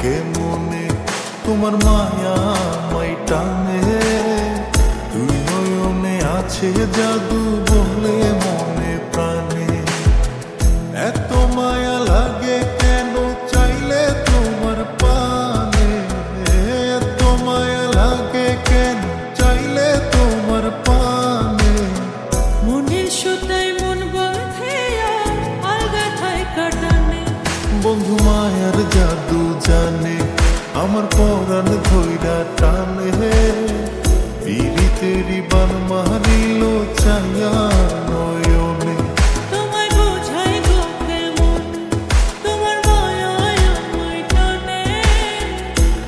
কেমনে তোমার মায়া আমায় টানে, দুই নয়নে আছে জাদু বলে মনে প্রাণে। এত মায়া লাগে কেন চাইলে তোমার পানে, এত মায়া লাগে কেন চাইলে তোমার পানে। মনের সুতায় মন বাঁধে আলগা থাই কাটানে, বন্ধু মায়ার জাদু জানে আমার পরাণ ধইরা টানে, পিরিতেরি বান মারিল চাইয়া নয়নে। তোমায় বোঝাই গো কেমন তোমার মায়ায় আমায় টানে,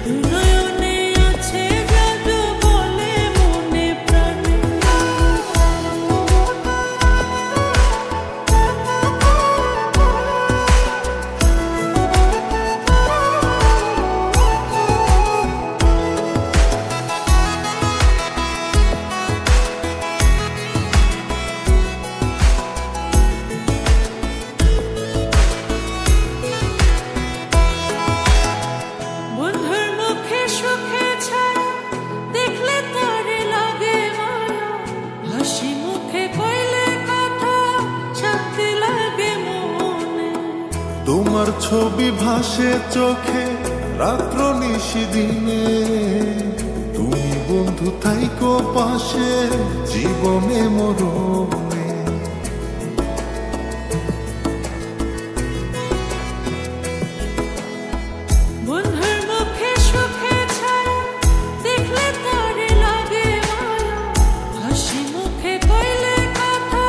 দুই নয়নে আছে জাদু বলে মনে প্রাণে। বন্ধুর মুখে সুখে ছায়া দেখলে তারে লাগে মায়া, হাসি মুখে কইলে কথা শান্তি লাগে মনে। তোমার ছবি ভাসে চোখে রাত্র নিশি দিনে, তুমি বন্ধু থাইকো পাশে জীবনে মরণে। বন্ধুর মুখে সুখে ছায়া দেখলে তারে লাগে মায়া, হাসি মুখে কইলে কথা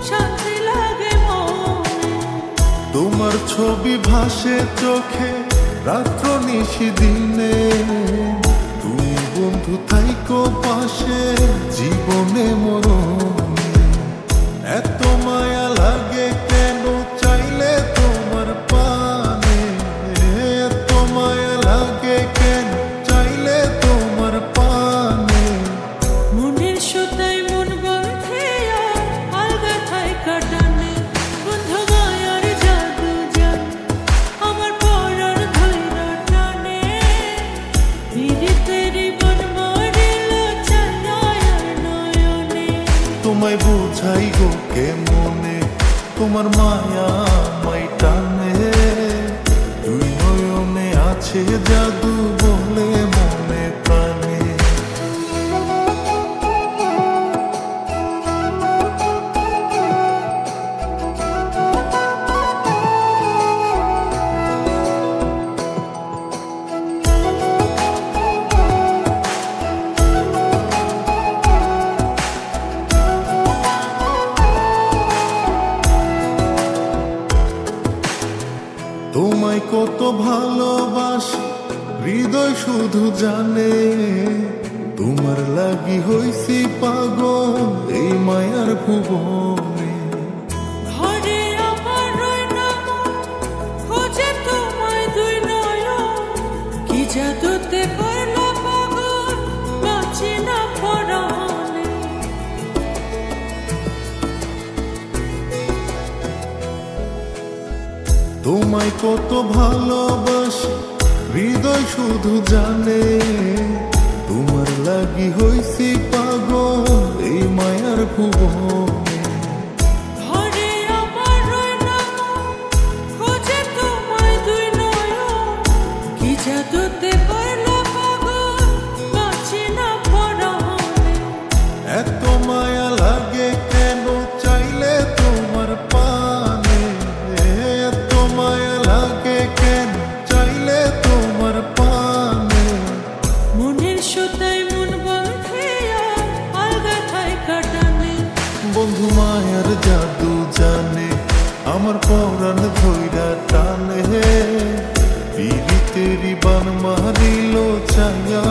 শান্তি লাগে মনে। তোমার ছবি ভাসে চোখে রাত্র নিশি দিনে, তুমি বন্ধু থাইকো পাশে জীবনে মরণে। এত মায়া লাগে কেন চাইলে তোমার পানে, এত মায়া লাগে কেন চাইলে তোমার পানে। মনের সুতায় মন বাঁধে আলগা থাই কাটানে, বন্ধু মায়ার জাদু জানে আমার পরাণ ধইরা টানে, পিরিতেরি বান মারিল চাইয়া নয়নে। তোমায় বোঝাই গো কেমনে তোমার মায়া আমায় টানে, দুই নয়নে আছে জাদু বলে মনে প্রাণে। তোমায় কত ভালোবাসি হৃদয় শুধু জানে, তোমার লাগি হইছি পাগল এই মায়ার ভুবনে। ঘরে আমার রয় না মন, খোঁজে তোমায় দুই নয়ন, কি জাদুতে করলা পাগল বাঁচি না পরাণে। তোমায় কত ভালোবাসি হৃদয় শুধু জানে, তোমার লাগি হইছি পাগল এই মায়ার ভুবনে। ঘরে আমার রয় না মন, খোঁজে তোমায় দুই নয়ন, কি জাদুতে করলা পাগল বাঁচি না পরাণে। এত মায়া লাগে কেন চাইলে তোমার পানে, এত মায়া লাগে কেন চাইলে তোমার পানে। মনের সুতায় মন বাঁধে আলগা থাই কাটানে, বন্ধু মায়ার জাদু জানে আমার পরাণ ধইরা টানে, পিরিতেরি বান মারিল চাইয়া